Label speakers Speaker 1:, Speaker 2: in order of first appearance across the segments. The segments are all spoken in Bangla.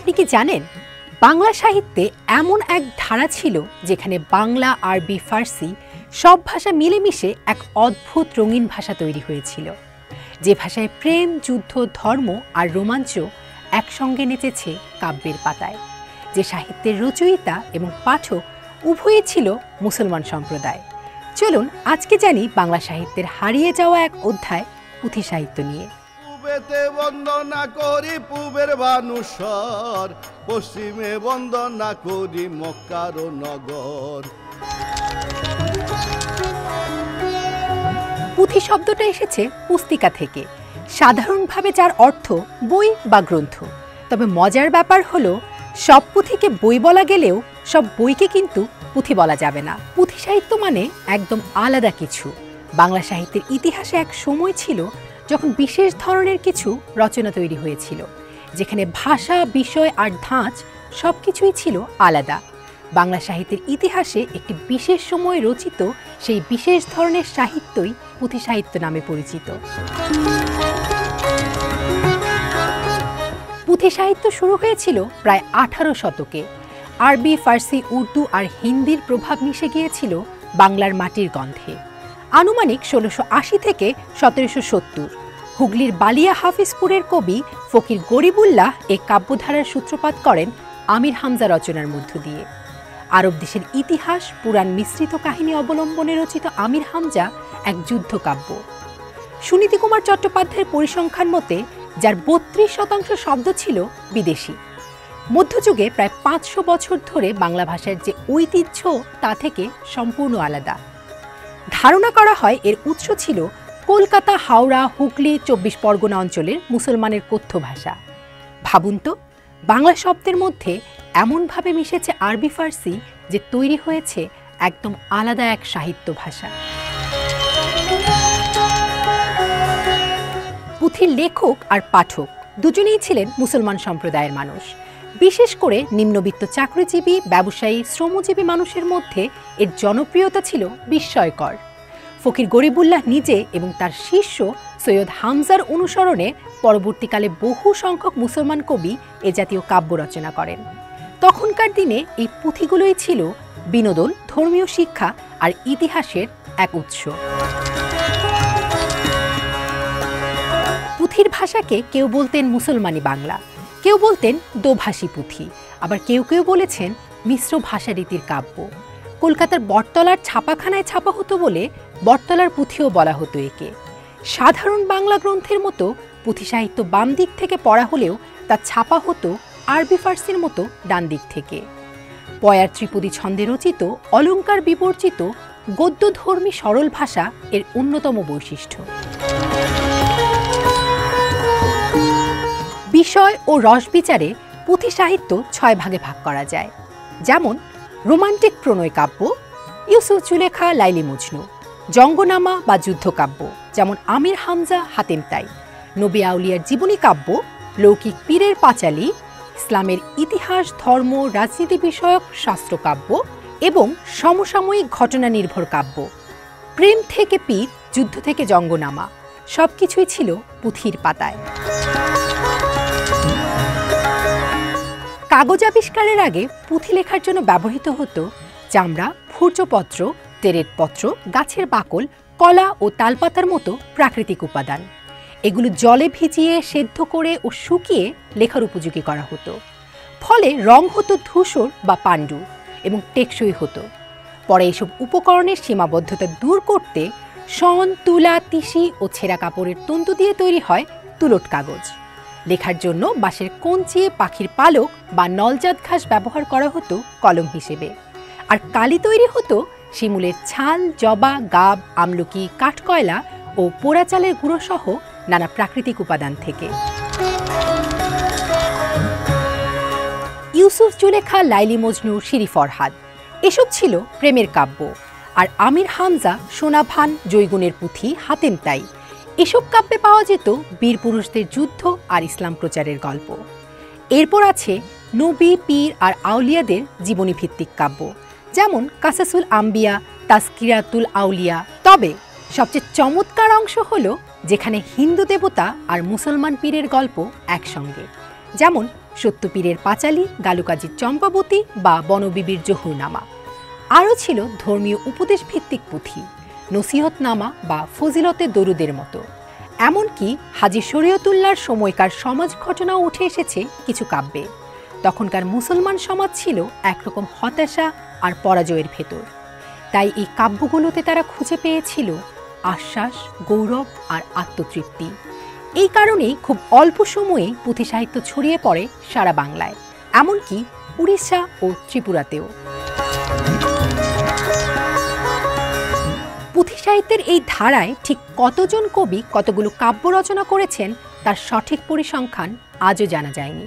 Speaker 1: আপনি কি জানেন বাংলা সাহিত্যে এমন এক ধারা ছিল যেখানে বাংলা, আরবি, ফার্সি সব ভাষা মিলেমিশে এক অদ্ভুত রঙিন ভাষা তৈরি হয়েছিল, যে ভাষায় প্রেম, যুদ্ধ, ধর্ম আর রোমাঞ্চ একসঙ্গে নেচেছে কাব্যের পাতায়, যে সাহিত্যের রচয়িতা এবং পাঠক উভয়ই ছিল মুসলমান সম্প্রদায়। চলুন আজকে জানি বাংলা সাহিত্যের হারিয়ে যাওয়া এক অধ্যায় পুঁথি সাহিত্য নিয়ে।
Speaker 2: পূবেতে বন্দনা করি পূবের ভানুস্বর, পশ্চিমে বন্দনা করি মক্কার নগর।
Speaker 1: পুঁথি শব্দটা এসেছে পুস্তিকা থেকে, সাধারণভাবে যার অর্থ বই বা গ্রন্থ। তবে মজার ব্যাপার হলো সব পুঁথিকে বই বলা গেলেও সব বইকে কিন্তু পুঁথি বলা যাবে না। পুঁথি সাহিত্য মানে একদম আলাদা কিছু। বাংলা সাহিত্যের ইতিহাসে এক সময় ছিল যখন বিশেষ ধরনের কিছু রচনা তৈরি হয়েছিল, যেখানে ভাষা, বিষয় আর ধাঁচ সব কিছুই ছিল আলাদা। বাংলা সাহিত্যের ইতিহাসে একটি বিশেষ সময়ে রচিত সেই বিশেষ ধরনের সাহিত্যই পুঁথি সাহিত্য নামে পরিচিত। পুঁথি সাহিত্য শুরু হয়েছিল প্রায় 18 শতকে। আরবি, ফার্সি, উর্দু আর হিন্দির প্রভাব মিশে গিয়েছিল বাংলার মাটির গন্ধে। আনুমানিক 1680 থেকে 1770 হুগলির বালিয়া হাফিজপুরের কবি ফকির গরিবুল্লাহ এই কাব্যধারার সূত্রপাত করেন আমির হামজা রচনার মধ্য দিয়ে। আরব দেশের ইতিহাস, পুরাণ মিশ্রিত কাহিনী অবলম্বনে রচিত আমির হামজা এক যুদ্ধ কাব্য। সুনীতি কুমার চট্টোপাধ্যায়ের পরিসংখ্যান মতে যার 32% শব্দ ছিল বিদেশি। মধ্যযুগে প্রায় 500 বছর ধরে বাংলা ভাষার যে ঐতিহ্য তা থেকে সম্পূর্ণ আলাদা। ধারণা করা হয় এর উৎস ছিল কলকাতা, হাওড়া, হুগলি, 24 পরগনা অঞ্চলের মুসলমানের কথ্য ভাষা। ভাবুন তো, বাংলা শব্দের মধ্যে এমনভাবে মিশেছে আরবি, ফার্সি যে তৈরি হয়েছে একদম আলাদা এক সাহিত্য ভাষা। পুঁথির লেখক আর পাঠক দুজনেই ছিলেন মুসলমান সম্প্রদায়ের মানুষ। বিশেষ করে নিম্নবিত্ত চাকরিজীবী, ব্যবসায়ী, শ্রমজীবী মানুষের মধ্যে এর জনপ্রিয়তা ছিল বিস্ময়কর। ফকির গরিবুল্লাহ নিজে এবং তার শিষ্য সৈয়দ হামজার অনুসরণে পরবর্তীকালে বহু সংখ্যক মুসলমান কবি এ জাতীয় কাব্য রচনা করেন। তখনকার দিনে এই পুঁথিগুলোই ছিল বিনোদন, ধর্মীয় শিক্ষা আর ইতিহাসের এক উৎস। পুঁথির ভাষাকে কেউ বলতেন মুসলমানি বাংলা, কেউ বলতেন দোভাষী পুঁথি, আবার কেউ কেউ বলেছেন মিশ্র ভাষারীতির কাব্য। কলকাতার বটতলার ছাপাখানায় ছাপা হতো বলে বটতলার পুঁথিও বলা হতো একে। সাধারণ বাংলা গ্রন্থের মতো পুঁথি সাহিত্য বাম দিক থেকে পড়া হলেও তা ছাপা হতো আরবি, ফার্সির মতো ডান দিক থেকে। পয়ার ত্রিপদী ছন্দে রচিত, অলঙ্কার বিবর্জিত, গদ্যধর্মী সরল ভাষা এর অন্যতম বৈশিষ্ট্য। বিষয় ও রস বিচারে পুঁথি সাহিত্য 6 ভাগে ভাগ করা যায়। যেমন রোমান্টিক প্রণয় কাব্য, ইউসুফ জুলেখা, লাইলি মজনু; জঙ্গনামা বা যুদ্ধকাব্য, যেমন আমির হামজা, হাতেম তাই; নবী আউলিয়ার জীবনী কাব্য, লৌকিক পীরের পাঁচালী; ইসলামের ইতিহাস, ধর্ম, রাজনীতি বিষয়ক শাস্ত্রকাব্য এবং সমসাময়িক ঘটনা নির্ভর কাব্য। প্রেম থেকে পীর, যুদ্ধ থেকে জঙ্গনামা সবকিছুই ছিল পুঁথির পাতায়। কাগজ আবিষ্কারের আগে পুঁথি লেখার জন্য ব্যবহৃত হতো চামড়া, ভূর্জপত্র, তেরেটপত্র, গাছের বাকল, কলা ও তালপাতার মতো প্রাকৃতিক উপাদান। এগুলো জলে ভিজিয়ে, সেদ্ধ করে ও শুকিয়ে লেখার উপযোগী করা হতো। ফলে রং হতো ধূসর বা পাণ্ডু এবং টেকসই হতো। পরে এসব উপকরণের সীমাবদ্ধতা দূর করতে শন, তুলা, তিসি ও ছেঁড়া কাপড়ের তন্তু দিয়ে তৈরি হয় তুলট কাগজ। লেখার জন্য বাঁশের কঞ্চি, পাখির পালক বা নলজাত ঘাস ব্যবহার করা হতো কলম হিসেবে। আর কালি তৈরি হতো শিমুলের ছাল, জবা, গাব, আমলকি, কাঠকয়লা ও পোড়া চালের গুঁড়ো সহ নানা প্রাকৃতিক উপাদান থেকে। ইউসুফ জুলেখা, লাইলি মজনু, শিরি ফরহাদ এসব ছিল প্রেমের কাব্য। আর আমির হামজা, সোনাভান, জৈগুনের পুঁথি, হাতেম তাই এসব কাব্যে পাওয়া যেত বীর পুরুষদের যুদ্ধ আর ইসলাম প্রচারের গল্প। এরপর আছে নবী, পীর আর আউলিয়াদের জীবনী ভিত্তিক কাব্য, যেমন কাসাসুল আম্বিয়া, তাজকিরাতুল আউলিয়া। তবে সবচেয়ে চমৎকার অংশ হলো যেখানে হিন্দু দেবতা আর মুসলমান পীরের গল্প একসঙ্গে, যেমন সত্যপীরের পাঁচালী, গালুকাজির চম্পাবতী বা বনবিবির জহুরনামা। আরও ছিল ধর্মীয় উপদেশ ভিত্তিক পুঁথি, নসিহতনামা বা ফজিলতের দরুদের মতো। এমনকি হাজী শরীয়তুল্লাহর সময়কার সমাজ ঘটনাও উঠে এসেছে কিছু কাব্যে। তখনকার মুসলমান সমাজ ছিল একরকম হতাশা আর পরাজয়ের ভেতর। তাই এই কাব্যগুলোতে তারা খুঁজে পেয়েছিল আশ্বাস, গৌরব আর আত্মতৃপ্তি। এই কারণেই খুব অল্প সময়েই পুঁথি সাহিত্য ছড়িয়ে পড়ে সারা বাংলায়, এমনকি উড়িষ্যা ও ত্রিপুরাতেও। পুঁথি সাহিত্যের এই ধারায় ঠিক কতজন কবি কতগুলো কাব্য রচনা করেছেন তার সঠিক পরিসংখ্যান আজও জানা যায়নি।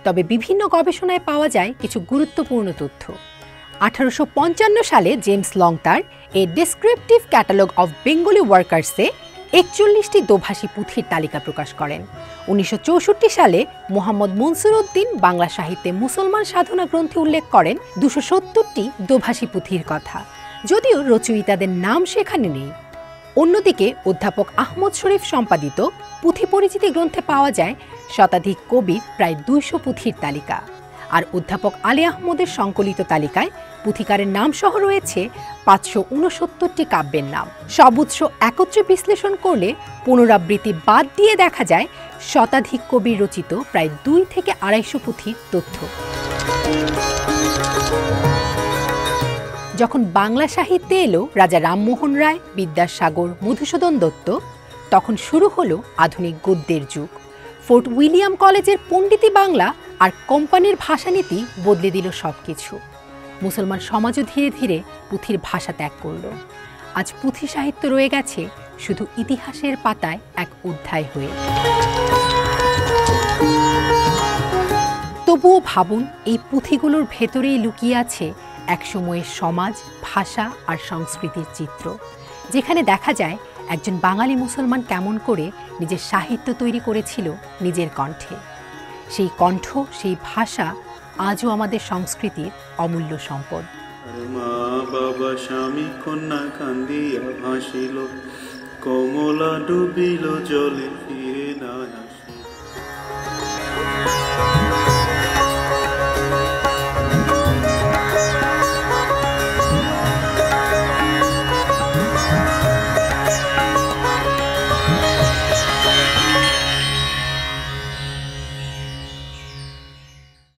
Speaker 1: তবে বিভিন্ন গবেষণায় পাওয়া যায় কিছু গুরুত্বপূর্ণ তথ্য। 1855 সালে জেমস লং তার এ ডেসক্রিপটিভ ক্যাটালগ অফ বেঙ্গলি ওয়ার্কার্সে 41টি দোভাষী পুঁথির তালিকা প্রকাশ করেন। 1964 সালে মোহাম্মদ মনসুর উদ্দিন বাংলা সাহিত্যে মুসলমান সাধনা গ্রন্থে উল্লেখ করেন 270টি দোভাষী পুঁথির কথা, যদিও রচয়িতাদের নাম সেখানে নেই। অন্যদিকে অধ্যাপক আহমদ শরীফ সম্পাদিত পুঁথি পরিচিতি গ্রন্থে পাওয়া যায় শতাধিক কবির প্রায় 200 পুঁথির তালিকা। আর অধ্যাপক আলী আহমদের সংকলিত তালিকায় পুঁথিকারের নাম সহ রয়েছে 569টি কাব্যের নাম। সব উৎস একত্রে বিশ্লেষণ করলে পুনরাবৃত্তি বাদ দিয়ে দেখা যায় শতাধিক কবির রচিত প্রায় 2 থেকে 250 পুঁথির তথ্য। যখন বাংলা সাহিত্যে এলো রাজা রামমোহন রায়, বিদ্যাসাগর, মধুসূদন দত্ত, তখন শুরু হলো আধুনিক গদ্যের যুগ। ফোর্ট উইলিয়াম কলেজের পণ্ডিতি বাংলা আর কোম্পানির ভাষানীতি বদলে দিল সবকিছু। মুসলমান সমাজও ধীরে ধীরে পুঁথির ভাষা ত্যাগ করল। আজ পুঁথি সাহিত্য রয়ে গেছে শুধু ইতিহাসের পাতায় এক অধ্যায় হয়ে। তবুও ভাবুন, এই পুঁথিগুলোর ভেতরেই লুকিয়ে আছে একসময়ের সমাজ, ভাষা আর সংস্কৃতির চিত্র, যেখানে দেখা যায় একজন বাঙালি মুসলমান কেমন করে নিজের সাহিত্য তৈরি করেছিল নিজের কণ্ঠে। সেই কণ্ঠ, সেই ভাষা আজও আমাদের সংস্কৃতির অমূল্য সম্পদ।
Speaker 3: মা বাবা স্বামী কন্যা কান্দিয়া ভাসিল, কমলা ডুবিল জলে।